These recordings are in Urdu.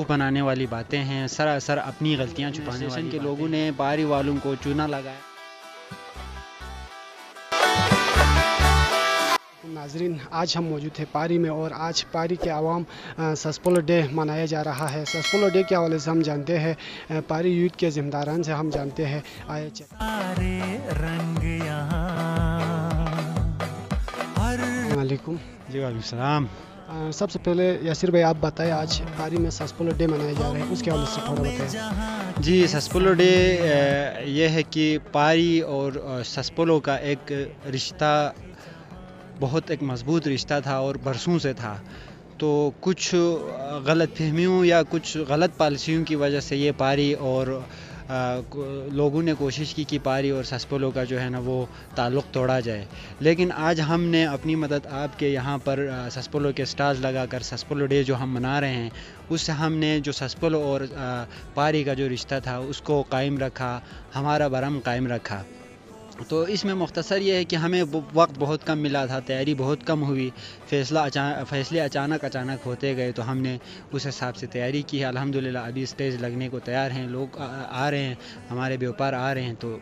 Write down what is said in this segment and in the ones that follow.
بیوقوف بنانے والی باتیں ہیں، سراسر اپنی غلطیاں چھپانے والی کے لوگوں نے پاری والوں کو چونا لگایا۔ ناظرین، آج ہم موجود ہیں پاری میں اور آج پاری کے عوام سسپولو ڈے منایا جا رہا ہے۔ سسپولو ڈے کے حوالے سے ہم جانتے ہیں، پاری یوتھ کے ذمہ داران سے ہم جانتے ہیں۔ السلام علیکم۔ جی وعلیکم السلام۔ سب سے پہلے یاسر بھائی آپ بتائیں، آج پاری میں سسپولو ڈے منایا جا رہا ہے، اس کے حوالے سے تھوڑا بتائیں۔ جی، سسپولو ڈے یہ ہے کہ پاری اور سسپولو کا ایک رشتہ بہت ایک مضبوط رشتہ تھا اور برسوں سے تھا، تو کچھ غلط فہمیوں یا کچھ غلط پالیسیوں کی وجہ سے یہ پاری اور لوگوں نے کوشش کی کہ پاری اور سسپولو کا جو ہے نا وہ تعلق توڑا جائے، لیکن آج ہم نے اپنی مدد آپ کے یہاں پر سسپولو کے سٹالز لگا کر سسپولو ڈے جو ہم منا رہے ہیں، اس سے ہم نے جو سسپولو اور پاری کا جو رشتہ تھا اس کو قائم رکھا، ہمارا برہم قائم رکھا۔ تو اس میں مختصر یہ ہے کہ ہمیں وقت بہت کم ملا تھا، تیاری بہت کم ہوئی، فیصلے اچانک ہوتے گئے، تو ہم نے اس حساب سے تیاری کی ہے۔ الحمدللہ ابھی اسٹیج لگنے کو تیار ہیں، لوگ آ رہے ہیں، ہمارے بیوپار آ رہے ہیں، تو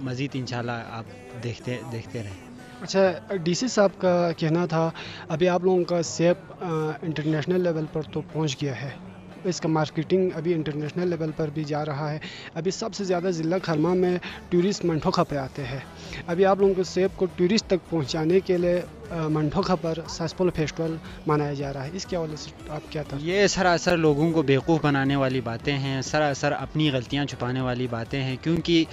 مزید انشاءاللہ آپ دیکھتے رہیں۔ اچھا، ڈی سی صاحب کا کہنا تھا ابھی آپ لوگوں کا سیب انٹرنیشنل لیول پر تو پہنچ گیا ہے، اس کا مارکیٹنگ ابھی انٹرنیشنل لیول پر بھی جا رہا ہے۔ ابھی سب سے زیادہ ضلع کھرما میں ٹورسٹ منٹوخا پہ آتے ہیں۔ ابھی آپ لوگوں کو سیب کو ٹورسٹ تک پہنچانے کے لیے منٹوخا پر سسپولو فیسٹیول منایا جا رہا ہے، اس کے حوالے سے آپ کیا تھا؟ یہ سراسر لوگوں کو بیوقوف بنانے والی باتیں ہیں، سراسر اپنی غلطیاں چھپانے والی باتیں ہیں، کیونکہ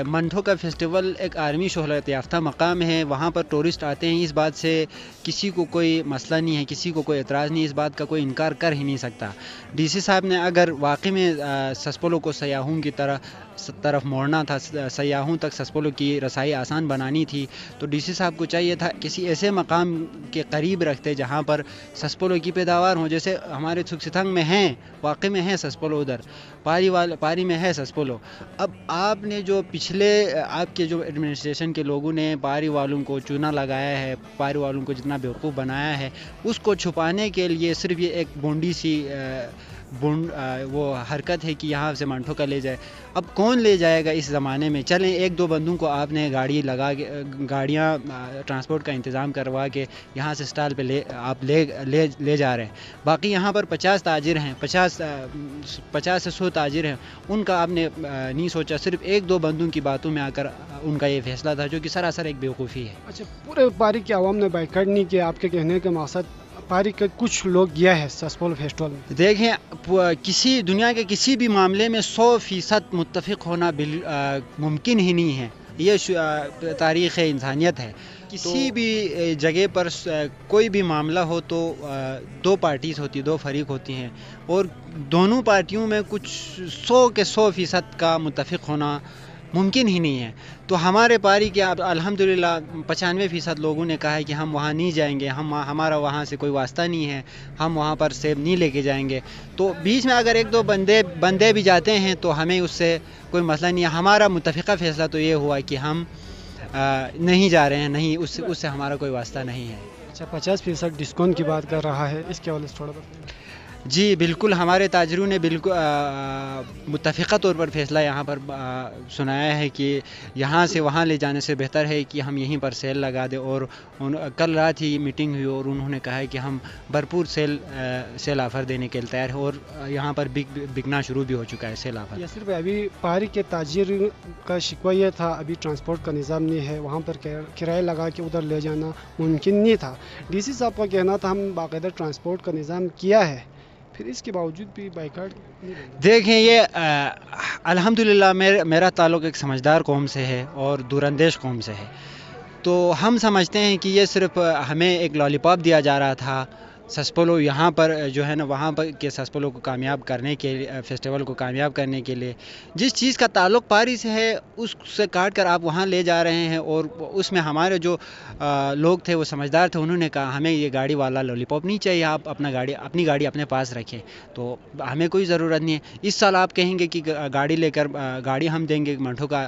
منٹوخا فیسٹیول ایک عالمی شہرت یافتہ مقام ہے، وہاں پر ٹورسٹ آتے ہیں، اس بات سے کسی کو کوئی مسئلہ نہیں ہے، کسی کو کوئی اعتراض نہیں، اس بات کا کوئی انکار کر ہی نہیں سکتا۔ ڈی سی صاحب نے اگر واقعی میں سسپولو کو سیاحوں کی طرف موڑنا تھا، سیاحوں تک سسپولو کی رسائی آسان بنانی تھی، تو ڈی سی صاحب کو چاہیے تھا کسی ایسے مقام کے قریب رکھتے جہاں پر سسپولو کی پیداوار ہوں، جیسے ہمارے سکستھنگ میں ہیں، واقعی میں ہے سسپولو، ادھر پاری میں ہے سسپولو۔ اب آپ نے جو پچھلے آپ کے جو ایڈمنسٹریشن کے لوگوں نے پاری والوں کو چونا لگایا ہے، پاری والوں کو جتنا بیوقوف بنایا ہے، اس کو چھپانے کے لیے صرف یہ ایک بونڈی سی وہ حرکت ہے کہ یہاں سے منٹوخا لے جائے۔ اب کون لے جائے گا اس زمانے میں؟ چلیں ایک دو بندوں کو آپ نے گاڑیاں ٹرانسپورٹ کا انتظام کروا کے یہاں سے اسٹال پہ آپ لے جا رہے ہیں، باقی یہاں پر 50 تاجر ہیں، 50 سے 100 تاجر ہیں، ان کا آپ نے نہیں سوچا، صرف ایک دو بندوں کی باتوں میں آ کر ان کا یہ فیصلہ تھا، جو کہ سراسر ایک بیوقوفی ہے۔ اچھا، پورے پاری کے عوام نے بائیکاٹ نہیں کیا، آپ کے کہنے کا مقصد پاری کے کچھ لوگ گیا ہے سسپولو فیسٹیول میں؟ دیکھیں، دنیا کے کسی بھی معاملے میں 100% متفق ہونا ممکن ہی نہیں ہے، یہ تاریخ انسانیت ہے۔ کسی بھی جگہ پر کوئی بھی معاملہ ہو تو دو پارٹیز ہوتی، دو فریق ہوتی ہیں، اور دونوں پارٹیوں میں کچھ 100% کا متفق ہونا ممکن ہی نہیں ہے۔ تو ہمارے پاری کے الحمدللہ 95% لوگوں نے کہا ہے کہ ہم وہاں نہیں جائیں گے، ہمارا وہاں سے کوئی واسطہ نہیں ہے، ہم وہاں پر سیب نہیں لے کے جائیں گے۔ تو بیچ میں اگر ایک دو بندے بھی جاتے ہیں تو ہمیں اس سے کوئی مسئلہ نہیں ہے، ہمارا متفقہ فیصلہ تو یہ ہوا کہ ہم نہیں جا رہے ہیں، نہیں، اس سے ہمارا کوئی واسطہ نہیں ہے۔ اچھا، 50% ڈسکاؤنٹ کی بات کر رہا ہے، اس کے حوالے سے تھوڑا بتائیں۔ جی بالکل، ہمارے تاجروں نے بالکل متفقہ طور پر فیصلہ یہاں پر سنایا ہے کہ یہاں سے وہاں لے جانے سے بہتر ہے کہ ہم یہیں پر سیل لگا دیں، اور کل رات ہی میٹنگ ہوئی اور انہوں نے کہا ہے کہ ہم بھرپور سیل آفر دینے کے لیے تیار ہیں، اور یہاں پر بکنا شروع بھی ہو چکا ہے سیل آفر۔ یاسر بھائی، ابھی پاری کے تاجر کا شکوہ یہ تھا ابھی ٹرانسپورٹ کا نظام نہیں ہے، وہاں پر کرایہ لگا کے ادھر لے جانا ممکن نہیں تھا۔ ڈی سی صاحب کا کہنا تھا ہم باقاعدہ ٹرانسپورٹ کا نظام کیا ہے، پھر اس کے باوجود بھی بائیکاٹ نہیں کرنا۔ دیکھیں، یہ الحمدللہ میرا تعلق ایک سمجھدار قوم سے ہے اور دوراندیش قوم سے ہے، تو ہم سمجھتے ہیں کہ یہ صرف ہمیں ایک لالی پاپ دیا جا رہا تھا سسپولو یہاں پر جو ہے نا وہاں پر کے سسپولو کو کامیاب کرنے کے لیے، فیسٹیول کو کامیاب کرنے کے لیے جس چیز کا تعلق پاری سے ہے اس سے کاٹ کر آپ وہاں لے جا رہے ہیں، اور اس میں ہمارے جو لوگ تھے وہ سمجھدار تھے، انہوں نے کہا ہمیں یہ گاڑی والا لالی پاپ نہیں چاہیے، آپ اپنی گاڑی اپنے پاس رکھیں، تو ہمیں کوئی ضرورت نہیں ہے۔ اس سال آپ کہیں گے کہ گاڑی لے کر گاڑی ہم دیں گے منٹوخا